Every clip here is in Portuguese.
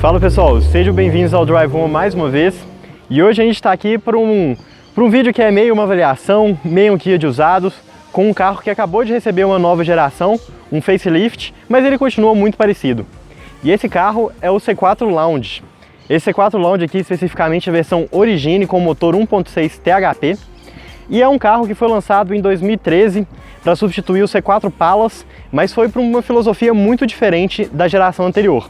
Fala pessoal, sejam bem-vindos ao Drive Home mais uma vez. E hoje a gente está aqui para um vídeo que é meio uma avaliação, meio um guia de usados, com um carro que acabou de receber uma nova geração, um facelift, mas ele continua muito parecido. E esse carro é o C4 Lounge. Esse C4 Lounge aqui, especificamente a versão Origine com motor 1.6 THP. E é um carro que foi lançado em 2013 para substituir o C4 Palace, mas foi para uma filosofia muito diferente da geração anterior.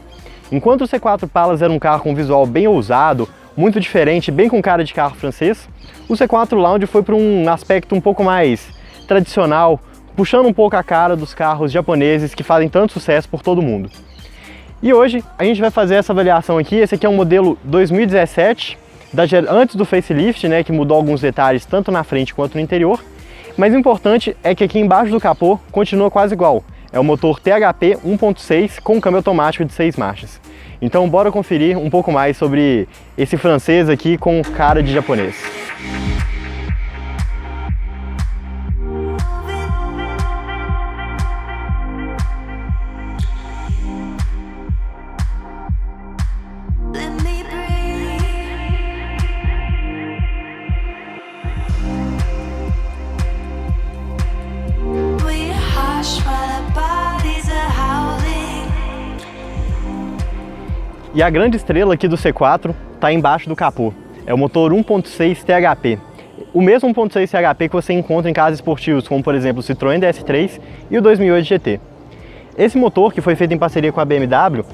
Enquanto o C4 Palace era um carro com um visual bem ousado, muito diferente, bem com cara de carro francês, o C4 Lounge foi para um aspecto um pouco mais tradicional, puxando um pouco a cara dos carros japoneses que fazem tanto sucesso por todo mundo. E hoje a gente vai fazer essa avaliação aqui. Esse aqui é um modelo 2017, antes do facelift, né, que mudou alguns detalhes tanto na frente quanto no interior. Mas o importante é que aqui embaixo do capô continua quase igual. É o motor THP 1.6 com câmbio automático de 6 marchas. Então bora conferir um pouco mais sobre esse francês aqui com cara de japonês. E a grande estrela aqui do C4 está embaixo do capô. É o motor 1.6 THP. O mesmo 1.6 THP que você encontra em carros esportivos, como por exemplo o Citroën DS3 e o 2008 GT. Esse motor, que foi feito em parceria com a BMW,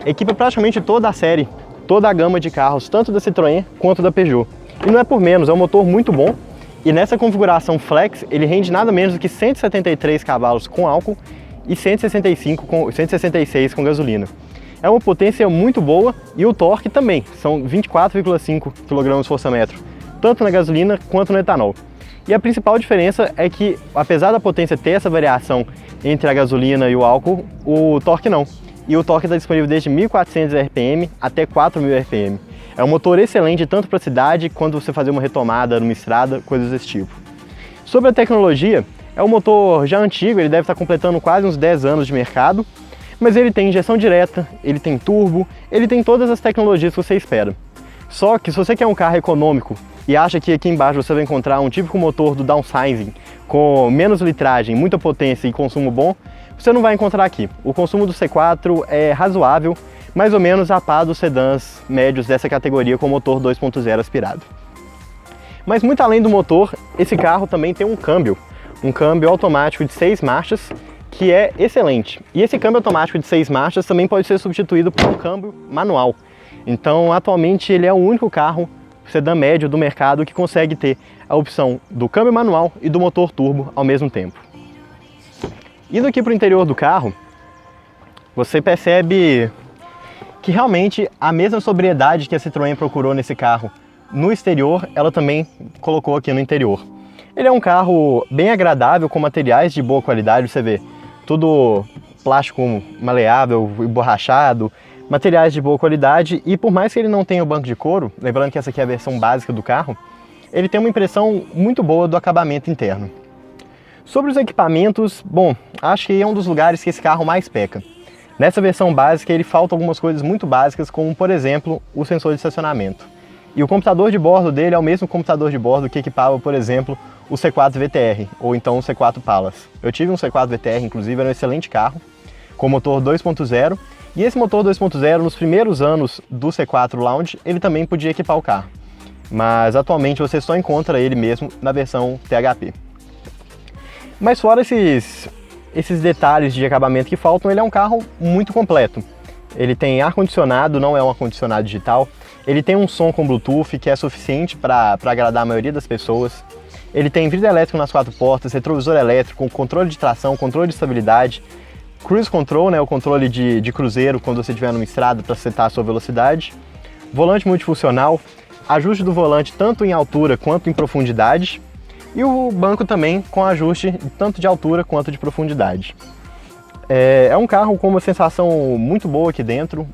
equipa praticamente toda a série, toda a gama de carros, tanto da Citroën quanto da Peugeot. E não é por menos, é um motor muito bom. E nessa configuração Flex, ele rende nada menos do que 173 cavalos com álcool e 166 com gasolina. É uma potência muito boa e o torque também, são 24,5 kgfm, tanto na gasolina quanto no etanol. E a principal diferença é que, apesar da potência ter essa variação entre a gasolina e o álcool, o torque não. E o torque está disponível desde 1.400 RPM até 4.000 RPM. É um motor excelente tanto para a cidade quanto você fazer uma retomada numa estrada, coisas desse tipo. Sobre a tecnologia, é um motor já antigo, ele deve estar completando quase uns 10 anos de mercado, mas ele tem injeção direta, ele tem turbo, ele tem todas as tecnologias que você espera. Só que se você quer um carro econômico e acha que aqui embaixo você vai encontrar um típico motor do downsizing com menos litragem, muita potência e consumo bom, você não vai encontrar aqui. O consumo do C4 é razoável, mais ou menos a par dos sedãs médios dessa categoria com motor 2.0 aspirado. Mas muito além do motor, esse carro também tem um câmbio automático de 6 marchas, que é excelente. E esse câmbio automático de 6 marchas também pode ser substituído por um câmbio manual. Então, atualmente, ele é o único carro sedã médio do mercado que consegue ter a opção do câmbio manual e do motor turbo ao mesmo tempo. Indo aqui para o interior do carro, você percebe que realmente a mesma sobriedade que a Citroën procurou nesse carro no exterior, ela também colocou aqui no interior. Ele é um carro bem agradável, com materiais de boa qualidade, você vê. Tudo plástico maleável e borrachado, materiais de boa qualidade, e por mais que ele não tenha o banco de couro, lembrando que essa aqui é a versão básica do carro, ele tem uma impressão muito boa do acabamento interno. Sobre os equipamentos, bom, acho que é um dos lugares que esse carro mais peca. Nessa versão básica ele falta algumas coisas muito básicas, como por exemplo o sensor de estacionamento. E o computador de bordo dele é o mesmo computador de bordo que equipava, por exemplo, o C4 VTR, ou então o C4 Palace. Eu tive um C4 VTR, inclusive, era um excelente carro, com motor 2.0, e esse motor 2.0, nos primeiros anos do C4 Lounge, ele também podia equipar o carro. Mas atualmente você só encontra ele mesmo na versão THP. Mas fora esses detalhes de acabamento que faltam, ele é um carro muito completo. Ele tem ar-condicionado, não é um ar-condicionado digital. Ele tem um som com Bluetooth que é suficiente para agradar a maioria das pessoas. Ele tem vidro elétrico nas 4 portas, retrovisor elétrico, controle de tração, controle de estabilidade, cruise control, né, o controle de cruzeiro quando você estiver numa estrada para setar a sua velocidade, volante multifuncional, ajuste do volante tanto em altura quanto em profundidade, e o banco também com ajuste tanto de altura quanto de profundidade. É um carro com uma sensação muito boa aqui dentro.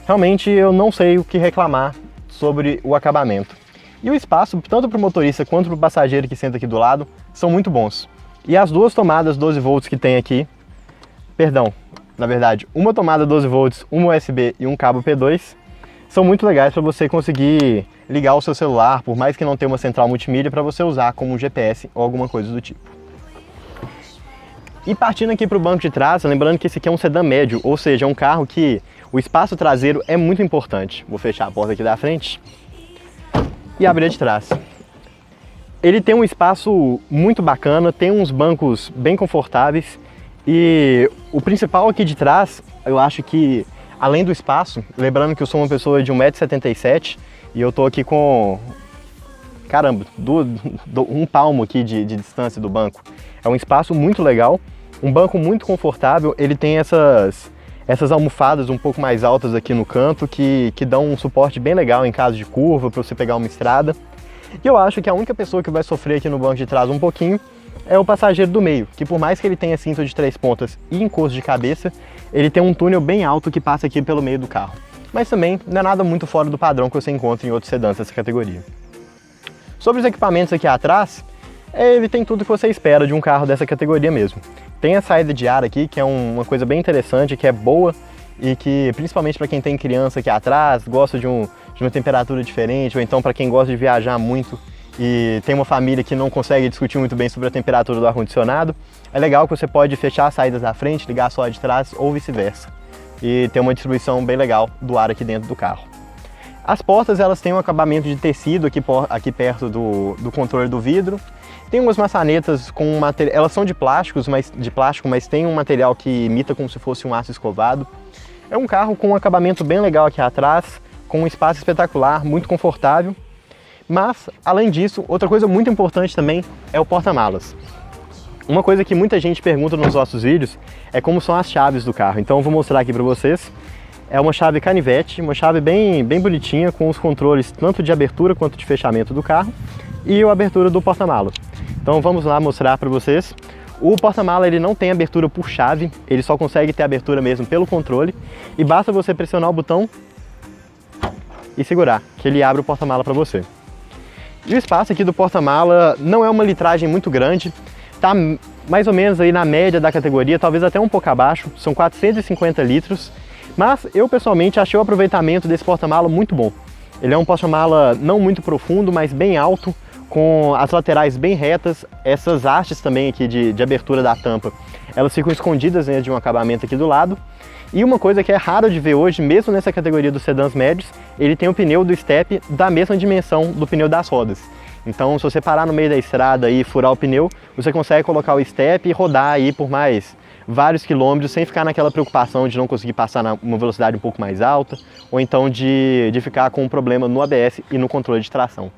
Realmente eu não sei o que reclamar sobre o acabamento. E o espaço, tanto para o motorista quanto para o passageiro que senta aqui do lado, são muito bons. E as duas tomadas 12 volts que tem aqui, perdão, na verdade, uma tomada 12 volts, uma USB e um cabo P2, são muito legais para você conseguir ligar o seu celular, por mais que não tenha uma central multimídia, para você usar como um GPS ou alguma coisa do tipo. E partindo aqui para o banco de trás, lembrando que esse aqui é um sedã médio, ou seja, é um carro que o espaço traseiro é muito importante. Vou fechar a porta aqui da frente e abrir a de trás. Ele tem um espaço muito bacana, tem uns bancos bem confortáveis e o principal aqui de trás, eu acho que além do espaço, lembrando que eu sou uma pessoa de 1,77 m e eu tô aqui com, caramba, um palmo aqui de distância do banco. É um espaço muito legal, um banco muito confortável, ele tem essas almofadas um pouco mais altas aqui no canto que dão um suporte bem legal em caso de curva, para você pegar uma estrada. E eu acho que a única pessoa que vai sofrer aqui no banco de trás um pouquinho é o passageiro do meio, que por mais que ele tenha cinto de 3 pontas e encosto de cabeça, ele tem um túnel bem alto que passa aqui pelo meio do carro. Mas também não é nada muito fora do padrão que você encontra em outros sedãs dessa categoria. Sobre os equipamentos aqui atrás, ele tem tudo que você espera de um carro dessa categoria mesmo. Tem a saída de ar aqui, que é uma coisa bem interessante, que é boa e que, principalmente para quem tem criança aqui atrás, gosta de uma temperatura diferente, ou então para quem gosta de viajar muito e tem uma família que não consegue discutir muito bem sobre a temperatura do ar-condicionado, é legal que você pode fechar as saídas da frente, ligar só a de trás ou vice-versa. E ter uma distribuição bem legal do ar aqui dentro do carro. As portas, elas têm um acabamento de tecido aqui perto do controle do vidro. Tem umas maçanetas com material, elas são de plástico, mas tem um material que imita como se fosse um aço escovado. É um carro com um acabamento bem legal aqui atrás, com um espaço espetacular, muito confortável. Mas, além disso, outra coisa muito importante também é o porta-malas. Uma coisa que muita gente pergunta nos nossos vídeos é como são as chaves do carro. Então eu vou mostrar aqui para vocês. É uma chave canivete, uma chave bem bonitinha, com os controles tanto de abertura quanto de fechamento do carro e a abertura do porta-mala. Então vamos lá mostrar para vocês. O porta-mala ele não tem abertura por chave, ele só consegue ter abertura mesmo pelo controle e basta você pressionar o botão e segurar, que ele abre o porta-mala para você. E o espaço aqui do porta-mala não é uma litragem muito grande, tá mais ou menos aí na média da categoria, talvez até um pouco abaixo, são 450 litros, mas eu pessoalmente achei o aproveitamento desse porta-mala muito bom. Ele é um porta-mala não muito profundo, mas bem alto, com as laterais bem retas, essas hastes também aqui de abertura da tampa, elas ficam escondidas dentro de um acabamento aqui do lado. E uma coisa que é raro de ver hoje, mesmo nessa categoria dos sedãs médios, ele tem o pneu do step da mesma dimensão do pneu das rodas. Então, se você parar no meio da estrada e furar o pneu, você consegue colocar o step e rodar aí por mais vários quilômetros sem ficar naquela preocupação de não conseguir passar numa velocidade um pouco mais alta, ou então de ficar com um problema no ABS e no controle de tração.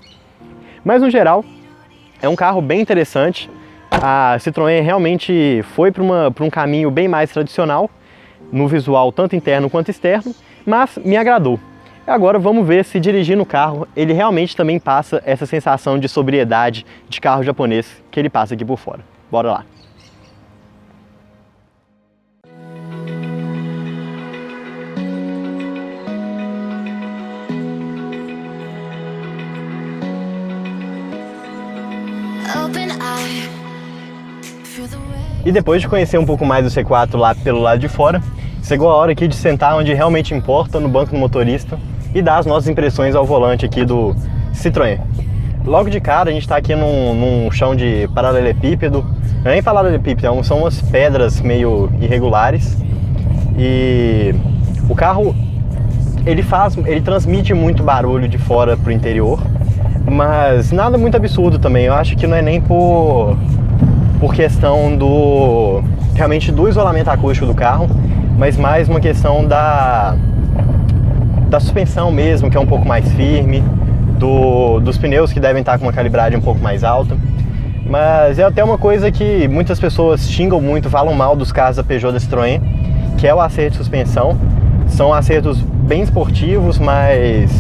Mas, no geral, é um carro bem interessante. A Citroën realmente foi para um caminho bem mais tradicional, no visual tanto interno quanto externo, mas me agradou. Agora vamos ver se dirigindo o carro, ele realmente também passa essa sensação de sobriedade de carro japonês que ele passa aqui por fora. Bora lá! E depois de conhecer um pouco mais do C4 lá pelo lado de fora, chegou a hora aqui de sentar onde realmente importa, no banco do motorista, e dar as nossas impressões ao volante aqui do Citroën. Logo de cara a gente está aqui num chão de paralelepípedo, não é nem paralelepípedo, são umas pedras meio irregulares, e o carro ele transmite muito barulho de fora para o interior, mas nada muito absurdo também. Eu acho que não é nem por questão realmente do isolamento acústico do carro, mas mais uma questão da suspensão mesmo, que é um pouco mais firme, dos pneus que devem estar com uma calibragem um pouco mais alta. Mas é até uma coisa que muitas pessoas xingam muito, falam mal dos carros da Peugeot, da Citroën, que é o acerto de suspensão. São acertos bem esportivos, mas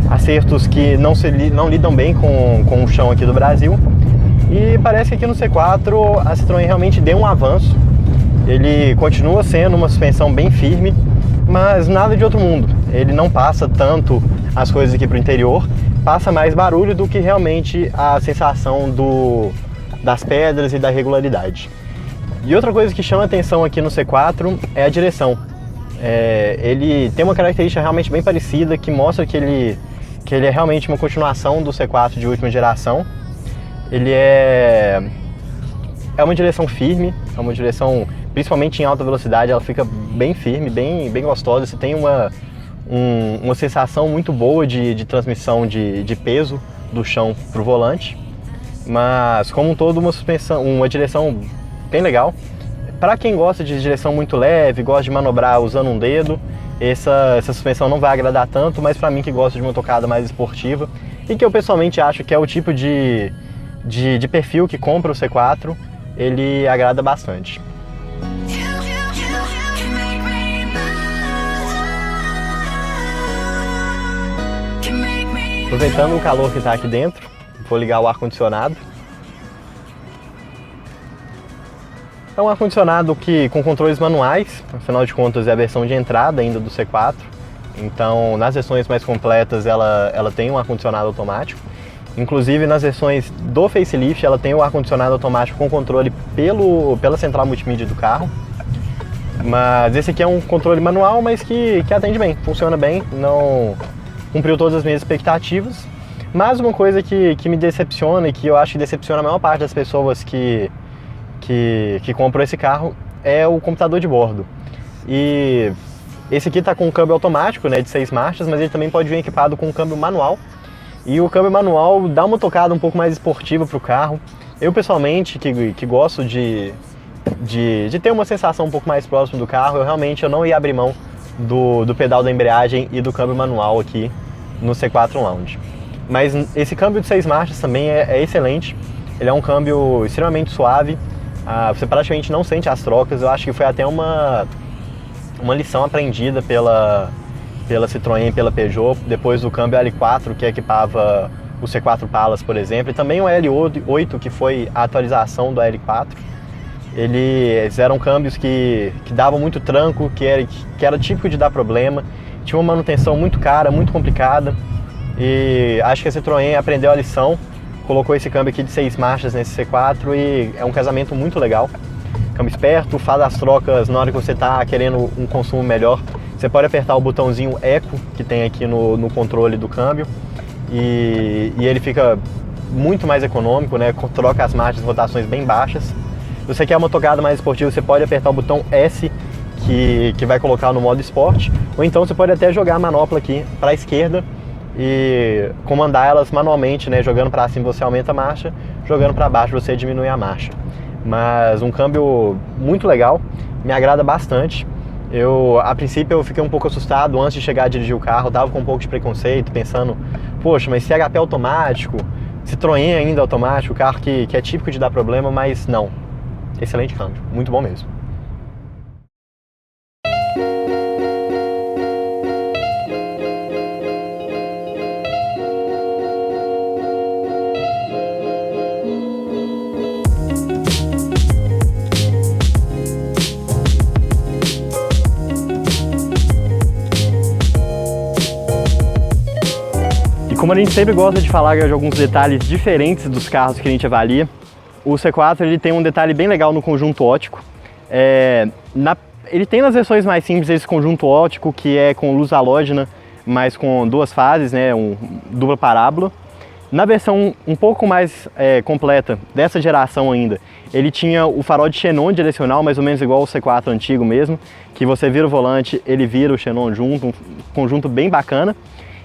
acertos que não lidam bem com o chão aqui do Brasil. E parece que aqui no C4 a Citroën realmente deu um avanço. Ele continua sendo uma suspensão bem firme, mas nada de outro mundo. Ele não passa tanto as coisas aqui para o interior, passa mais barulho do que realmente a sensação das pedras e da regularidade. E outra coisa que chama atenção aqui no C4 é a direção. Ele tem uma característica realmente bem parecida, que mostra que ele é realmente uma continuação do C4 de última geração. Ele é uma direção firme, é uma direção, principalmente em alta velocidade, ela fica bem firme, bem gostosa. Você tem uma sensação muito boa de transmissão de peso do chão para o volante, mas como um todo uma direção bem legal. Para quem gosta de direção muito leve, gosta de manobrar usando um dedo, essa suspensão não vai agradar tanto, mas para mim que gosta de uma tocada mais esportiva e que eu pessoalmente acho que é o tipo de perfil que compra o C4, ele agrada bastante. Aproveitando o calor que está aqui dentro, vou ligar o ar-condicionado. É um ar-condicionado com controles manuais, afinal de contas é a versão de entrada ainda do C4. Então, nas versões mais completas ela tem um ar-condicionado automático. Inclusive nas versões do facelift ela tem o ar-condicionado automático com controle pela central multimídia do carro. Mas esse aqui é um controle manual, mas que atende bem, funciona bem, não cumpriu todas as minhas expectativas. Mas uma coisa que me decepciona e que eu acho que decepciona a maior parte das pessoas que comprou esse carro é o computador de bordo. E esse aqui está com um câmbio automático, né, de 6 marchas, mas ele também pode vir equipado com um câmbio manual. E o câmbio manual dá uma tocada um pouco mais esportiva para o carro. Eu pessoalmente, que gosto de ter uma sensação um pouco mais próxima do carro, eu não ia abrir mão do pedal da embreagem e do câmbio manual aqui no C4 Lounge. Mas esse câmbio de 6 marchas também é excelente. Ele é um câmbio extremamente suave. Você praticamente não sente as trocas. Eu acho que foi até uma lição aprendida pela Citroën e pela Peugeot, depois do câmbio L4, que equipava o C4 Palace, por exemplo, e também o L8, que foi a atualização do L4. Eles eram câmbios que davam muito tranco, que era típico de dar problema, tinha uma manutenção muito cara, muito complicada, e acho que a Citroën aprendeu a lição, colocou esse câmbio aqui de 6 marchas nesse C4 e é um casamento muito legal. Câmbio esperto, faz as trocas na hora que você está querendo um consumo melhor. Você pode apertar o botãozinho Eco que tem aqui no controle do câmbio e ele fica muito mais econômico, né? Troca as marchas, rotações bem baixas. Se você quer uma tocada mais esportiva, você pode apertar o botão S que vai colocar no modo esporte, ou então você pode até jogar a manopla aqui para a esquerda e comandar elas manualmente, né? Jogando para cima você aumenta a marcha, jogando para baixo você diminui a marcha. Mas um câmbio muito legal, me agrada bastante. A princípio eu fiquei um pouco assustado antes de chegar a dirigir o carro, tava com um pouco de preconceito, pensando, poxa, mas CHP automático, Citroën ainda automático, carro que é típico de dar problema, mas não. Excelente câmbio, muito bom mesmo. Como a gente sempre gosta de falar de alguns detalhes diferentes dos carros que a gente avalia, o C4 ele tem um detalhe bem legal no conjunto óptico. Ele tem nas versões mais simples esse conjunto óptico que é com luz halógena, mas com 2 fases, né, dupla parábola. Na versão um pouco mais completa dessa geração ainda, ele tinha o farol de xenon direcional, mais ou menos igual ao C4 antigo mesmo, que você vira o volante, ele vira o xenon junto, um conjunto bem bacana.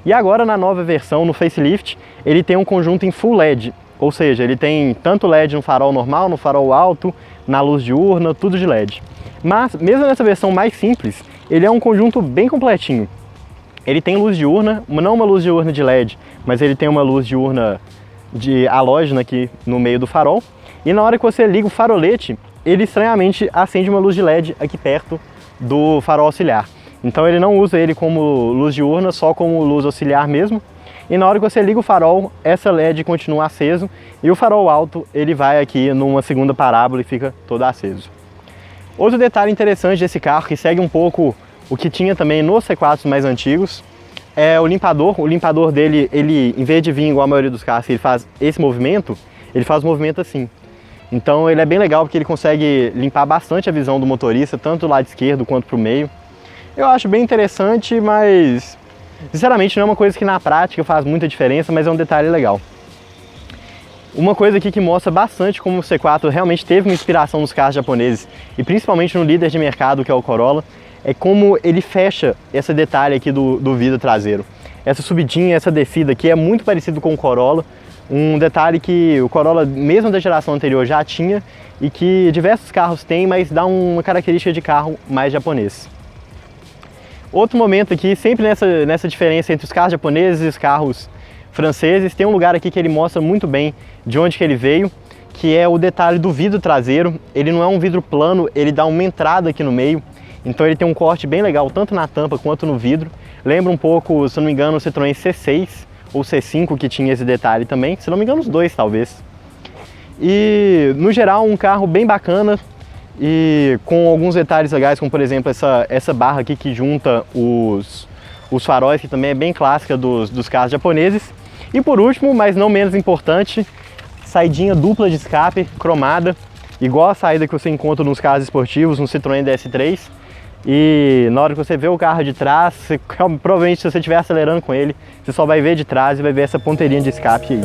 E agora na nova versão, no facelift, ele tem um conjunto em full LED, ou seja, ele tem tanto LED no farol normal, no farol alto, na luz diurna, tudo de LED. Mas mesmo nessa versão mais simples, ele é um conjunto bem completinho. Ele tem luz diurna, não uma luz diurna de LED, mas ele tem uma luz diurna de halógena aqui no meio do farol. E na hora que você liga o farolete, ele estranhamente acende uma luz de LED aqui perto do farol auxiliar. Então ele não usa ele como luz diurna, só como luz auxiliar mesmo. E na hora que você liga o farol, essa LED continua aceso e o farol alto ele vai aqui numa segunda parábola e fica todo aceso. Outro detalhe interessante desse carro, que segue um pouco o que tinha também nos C4 mais antigos, é o limpador. O limpador dele, ele em vez de vir igual a maioria dos carros, ele faz esse movimento, ele faz o movimento assim. Então ele é bem legal porque ele consegue limpar bastante a visão do motorista, tanto do lado esquerdo quanto para o meio. Eu acho bem interessante, mas sinceramente não é uma coisa que na prática faz muita diferença, mas é um detalhe legal. Uma coisa aqui que mostra bastante como o C4 realmente teve uma inspiração nos carros japoneses, e principalmente no líder de mercado que é o Corolla, é como ele fecha esse detalhe aqui do vidro traseiro. Essa subidinha, essa descida aqui é muito parecido com o Corolla, um detalhe que o Corolla, mesmo da geração anterior, já tinha e que diversos carros têm, mas dá uma característica de carro mais japonês. Outro momento aqui, sempre nessa diferença entre os carros japoneses e os carros franceses, tem um lugar aqui que ele mostra muito bem de onde que ele veio, que é o detalhe do vidro traseiro. Ele não é um vidro plano, ele dá uma entrada aqui no meio, então ele tem um corte bem legal, tanto na tampa quanto no vidro. Lembra um pouco, se não me engano, o Citroën C6 ou C5 que tinha esse detalhe também, se não me engano os dois talvez. E no geral um carro bem bacana e com alguns detalhes legais, como por exemplo essa barra aqui que junta os faróis, que também é bem clássica dos carros japoneses. E por último, mas não menos importante, saidinha dupla de escape cromada, igual a saída que você encontra nos carros esportivos, no Citroën DS3. E na hora que você vê o carro de trás, provavelmente se você estiver acelerando com ele, você só vai ver de trás e vai ver essa ponteirinha de escape aí.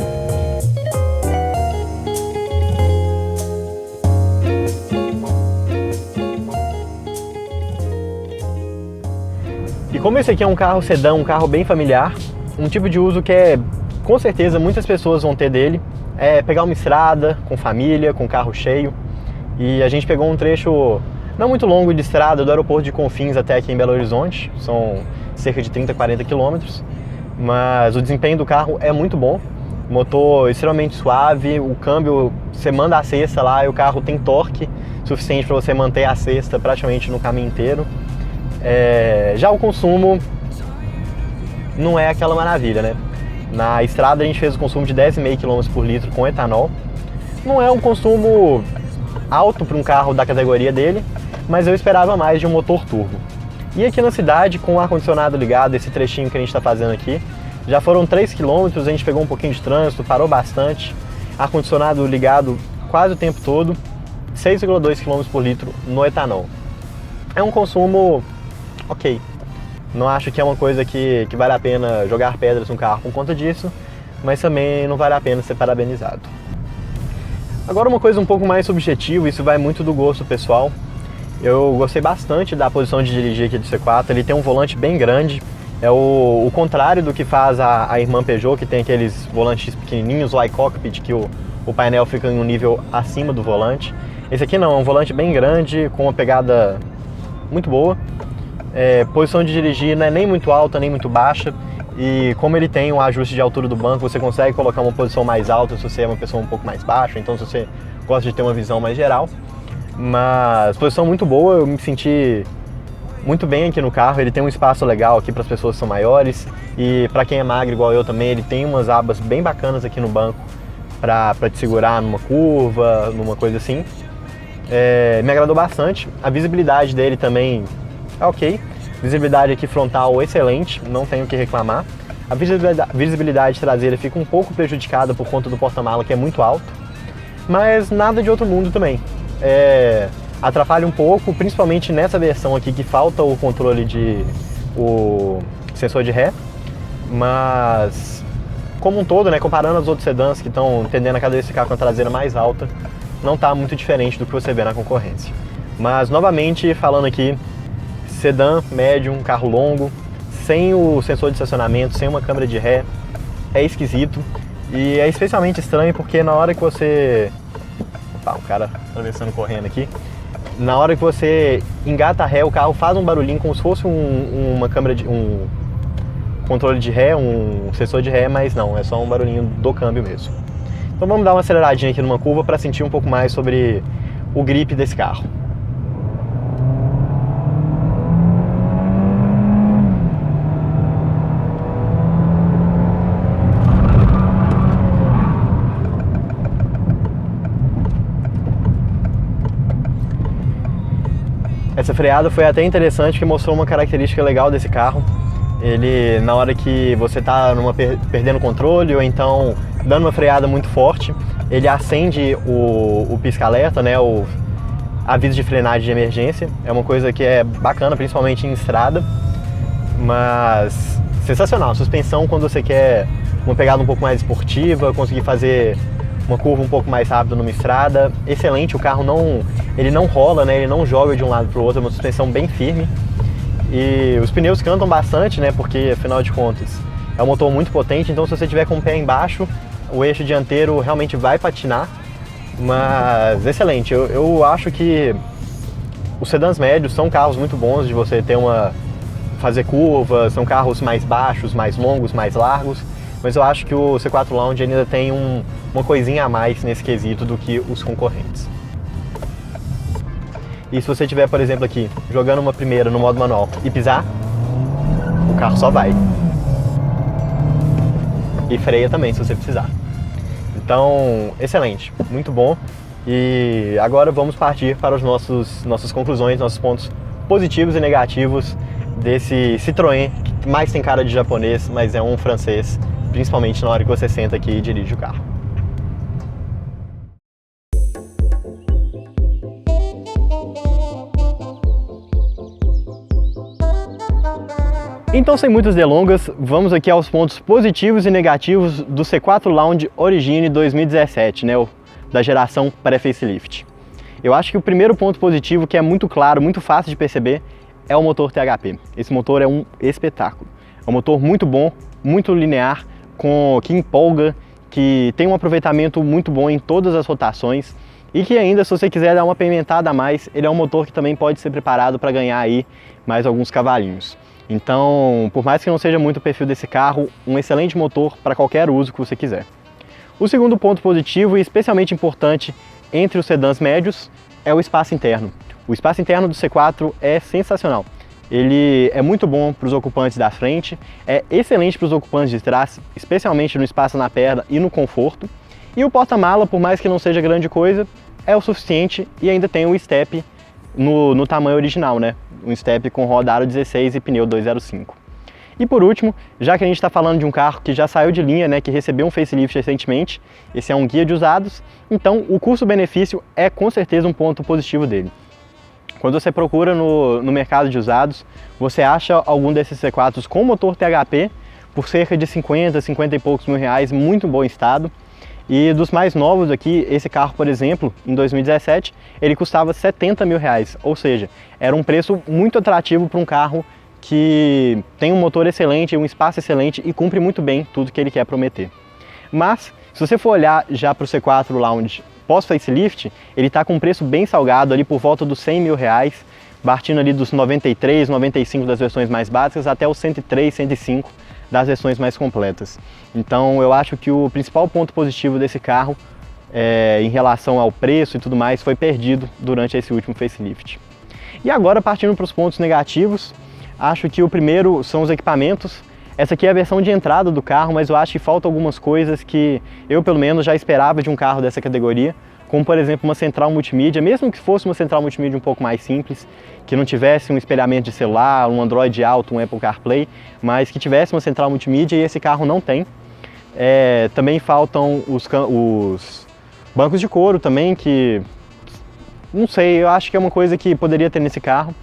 E como esse aqui é um carro sedã, um carro bem familiar, um tipo de uso que com certeza muitas pessoas vão ter dele, é pegar uma estrada com família, com carro cheio. E a gente pegou um trecho não muito longo de estrada do aeroporto de Confins até aqui em Belo Horizonte, são cerca de 30, 40 quilômetros, mas o desempenho do carro é muito bom, motor extremamente suave, o câmbio, você manda a cesta lá e o carro tem torque suficiente para você manter a cesta praticamente no caminho inteiro. Já o consumo não é aquela maravilha, né? Na estrada a gente fez o consumo de 10,5 km por litro com etanol. Não é um consumo alto para um carro da categoria dele, mas eu esperava mais de um motor turbo. E aqui na cidade, com o ar-condicionado ligado, esse trechinho que a gente está fazendo aqui, já foram 3 km, a gente pegou um pouquinho de trânsito, parou bastante, ar-condicionado ligado quase o tempo todo, 6,2 km por litro no etanol. É um consumo ok. Não acho que é uma coisa que vale a pena jogar pedras no carro por conta disso, mas também não vale a pena ser parabenizado. Agora uma coisa um pouco mais subjetiva, isso vai muito do gosto pessoal. Eu gostei bastante da posição de dirigir aqui do C4, ele tem um volante bem grande, é o contrário do que faz a irmã Peugeot, que tem aqueles volantes pequenininhos, o iCockpit, que o painel fica em um nível acima do volante. Esse aqui não, é um volante bem grande, com uma pegada muito boa. Posição de dirigir não é nem muito alta, nem muito baixa, e como ele tem um ajuste de altura do banco, você consegue colocar uma posição mais alta se você é uma pessoa um pouco mais baixa, então se você gosta de ter uma visão mais geral. Mas posição muito boa, eu me senti muito bem aqui no carro, ele tem um espaço legal aqui para as pessoas que são maiores, e para quem é magro igual eu também, ele tem umas abas bem bacanas aqui no banco para te segurar numa curva, numa coisa assim. Me agradou bastante, a visibilidade dele também é ok, visibilidade aqui frontal excelente, não tenho o que reclamar. A visibilidade traseira fica um pouco prejudicada por conta do porta-mala, que é muito alto, mas nada de outro mundo também. Atrapalha um pouco, principalmente nessa versão aqui que falta o controle o sensor de ré, mas como um todo, né, comparando as outros sedãs que estão tendendo a cada vez ficar com a traseira mais alta, não está muito diferente do que você vê na concorrência. Mas novamente falando aqui, sedã, médio, um carro longo, sem o sensor de estacionamento, sem uma câmera de ré, é esquisito e é especialmente estranho porque na hora que você... Opa, o cara atravessando correndo aqui. Na hora que você engata a ré, o carro faz um barulhinho como se fosse uma câmera de... um controle de ré, um sensor de ré, mas não, é só um barulhinho do câmbio mesmo. Então vamos dar uma aceleradinha aqui numa curva para sentir um pouco mais sobre o grip desse carro. Essa freada foi até interessante, porque mostrou uma característica legal desse carro. Ele, na hora que você está perdendo o controle ou então dando uma freada muito forte, ele acende o pisca-alerta, né, o aviso de frenagem de emergência. É uma coisa que é bacana, principalmente em estrada, mas sensacional. Suspensão quando você quer uma pegada um pouco mais esportiva, conseguir fazer uma curva um pouco mais rápida numa estrada, excelente. O carro ele não rola, né, ele não joga de um lado para o outro, é uma suspensão bem firme. E os pneus cantam bastante, né, porque afinal de contas é um motor muito potente, então se você tiver com o pé embaixo, o eixo dianteiro realmente vai patinar. Mas excelente, eu acho que os sedãs médios são carros muito bons de você fazer curvas, são carros mais baixos, mais longos, mais largos, mas eu acho que o C4 Lounge ainda tem uma coisinha a mais nesse quesito do que os concorrentes. E se você tiver, por exemplo, aqui, jogando uma primeira no modo manual e pisar, o carro só vai. E freia também, se você precisar. Então, excelente, muito bom. E agora vamos partir para as nossas conclusões, nossos pontos positivos e negativos desse Citroën, que mais tem cara de japonês, mas é um francês, principalmente na hora que você senta aqui e dirige o carro. Então, sem muitas delongas, vamos aqui aos pontos positivos e negativos do C4 Lounge Origine 2017, né, da geração pré-facelift. Eu acho que o primeiro ponto positivo, que é muito claro, muito fácil de perceber, é o motor THP. Esse motor é um espetáculo. É um motor muito bom, muito linear, que empolga, que tem um aproveitamento muito bom em todas as rotações e que ainda, se você quiser dar uma pimentada a mais, ele é um motor que também pode ser preparado para ganhar aí mais alguns cavalinhos. Então, por mais que não seja muito o perfil desse carro, um excelente motor para qualquer uso que você quiser. O segundo ponto positivo e especialmente importante entre os sedãs médios é o espaço interno. O espaço interno do C4 é sensacional. Ele é muito bom para os ocupantes da frente, é excelente para os ocupantes de trás, especialmente no espaço na perna e no conforto. E o porta-mala, por mais que não seja grande coisa, é o suficiente e ainda tem o step no tamanho original, né? Um step com roda aro 16 e pneu 205. E por último, já que a gente está falando de um carro que já saiu de linha, né, que recebeu um facelift recentemente, esse é um guia de usados, então o custo-benefício é com certeza um ponto positivo dele. Quando você procura no mercado de usados, você acha algum desses C4s com motor THP por cerca de 50 e poucos mil reais, muito bom estado. E dos mais novos aqui, esse carro, por exemplo, em 2017, ele custava 70 mil reais, ou seja, era um preço muito atrativo para um carro que tem um motor excelente, um espaço excelente e cumpre muito bem tudo que ele quer prometer. Mas, se você for olhar já para o C4 Lounge pós-facelift, ele está com um preço bem salgado, ali por volta dos 100 mil reais, partindo ali dos 93, 95 das versões mais básicas até os 103, 105 das versões mais completas. Então eu acho que o principal ponto positivo desse carro, em relação ao preço e tudo mais, foi perdido durante esse último facelift. E agora, partindo para os pontos negativos, acho que o primeiro são os equipamentos. Essa aqui é a versão de entrada do carro, mas eu acho que faltam algumas coisas que eu, pelo menos, já esperava de um carro dessa categoria, como, por exemplo, uma central multimídia, mesmo que fosse uma central multimídia um pouco mais simples, que não tivesse um espelhamento de celular, um Android Auto, um Apple CarPlay, mas que tivesse uma central multimídia, e esse carro não tem. Também faltam os bancos de couro também, que, não sei, eu acho que é uma coisa que poderia ter nesse carro.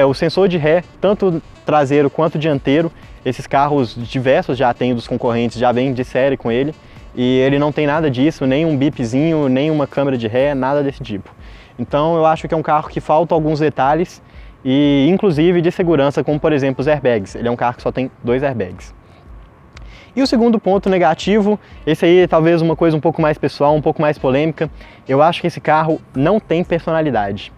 O sensor de ré, tanto traseiro quanto dianteiro, esses carros diversos já tem dos concorrentes, já vem de série com ele, e ele não tem nada disso, nem um bipzinho, nem uma câmera de ré, nada desse tipo. Então eu acho que é um carro que falta alguns detalhes, e inclusive de segurança, como por exemplo os airbags. Ele é um carro que só tem 2 airbags. E o segundo ponto negativo, esse aí é talvez uma coisa um pouco mais pessoal, um pouco mais polêmica, eu acho que esse carro não tem personalidade.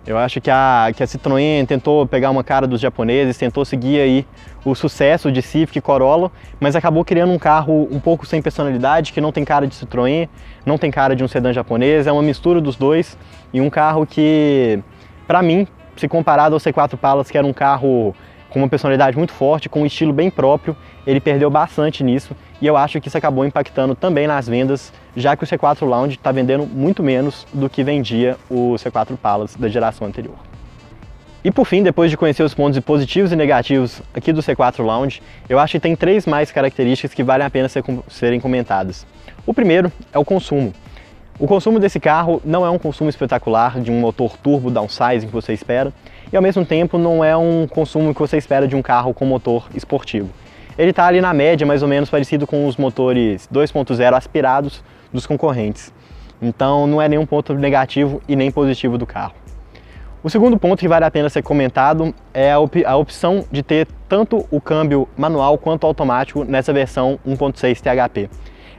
Eu acho que a Citroën tentou pegar uma cara dos japoneses, tentou seguir aí o sucesso de Civic e Corolla, mas acabou criando um carro um pouco sem personalidade, que não tem cara de Citroën, não tem cara de um sedã japonês, é uma mistura dos dois, e um carro que, para mim, se comparado ao C4 Palace, que era um carro com uma personalidade muito forte, com um estilo bem próprio, ele perdeu bastante nisso, e eu acho que isso acabou impactando também nas vendas, já que o C4 Lounge está vendendo muito menos do que vendia o C4 Palace da geração anterior. E por fim, depois de conhecer os pontos positivos e negativos aqui do C4 Lounge, eu acho que tem 3 mais características que valem a pena serem comentadas. O primeiro é o consumo. O consumo desse carro não é um consumo espetacular de um motor turbo downsizing que você espera, e ao mesmo tempo não é um consumo que você espera de um carro com motor esportivo. Ele está ali na média, mais ou menos parecido com os motores 2.0 aspirados dos concorrentes. Então não é nenhum ponto negativo e nem positivo do carro. O segundo ponto que vale a pena ser comentado é a opção de ter tanto o câmbio manual quanto automático nessa versão 1.6 THP.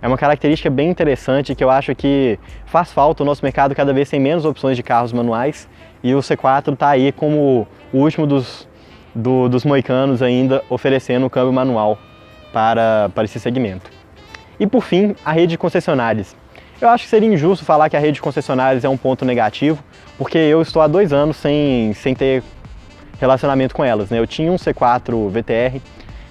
É uma característica bem interessante que eu acho que faz falta. O nosso mercado cada vez tem menos opções de carros manuais e o C4 está aí como o último dos moicanos ainda oferecendo o câmbio manual para esse segmento. E por fim, a rede de concessionárias. Eu acho que seria injusto falar que a rede de concessionárias é um ponto negativo, porque eu estou há 2 anos sem ter relacionamento com elas, né? Eu tinha um C4 VTR,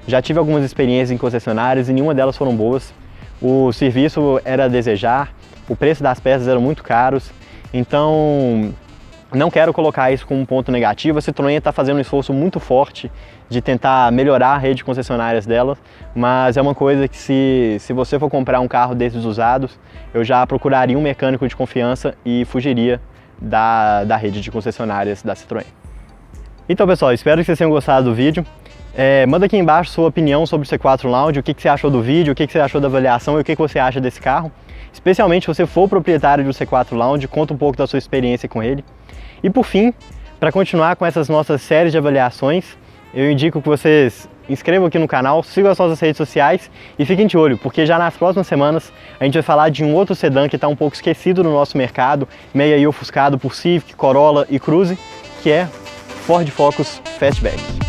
já tive algumas experiências em concessionárias e nenhuma delas foram boas. O serviço era a desejar, o preço das peças eram muito caros, então não quero colocar isso como um ponto negativo. A Citroën está fazendo um esforço muito forte de tentar melhorar a rede de concessionárias dela, mas é uma coisa que se você for comprar um carro desses usados, eu já procuraria um mecânico de confiança e fugiria da rede de concessionárias da Citroën. Então pessoal, espero que vocês tenham gostado do vídeo. Manda aqui embaixo sua opinião sobre o C4 Lounge, o que você achou do vídeo, o que você achou da avaliação e o que você acha desse carro. Especialmente se você for proprietário do C4 Lounge, conta um pouco da sua experiência com ele. E por fim, para continuar com essas nossas séries de avaliações, eu indico que vocês inscrevam aqui no canal, sigam as nossas redes sociais e fiquem de olho, porque já nas próximas semanas a gente vai falar de um outro sedã que está um pouco esquecido no nosso mercado, meio aí ofuscado por Civic, Corolla e Cruze, que é Ford Focus Fastback.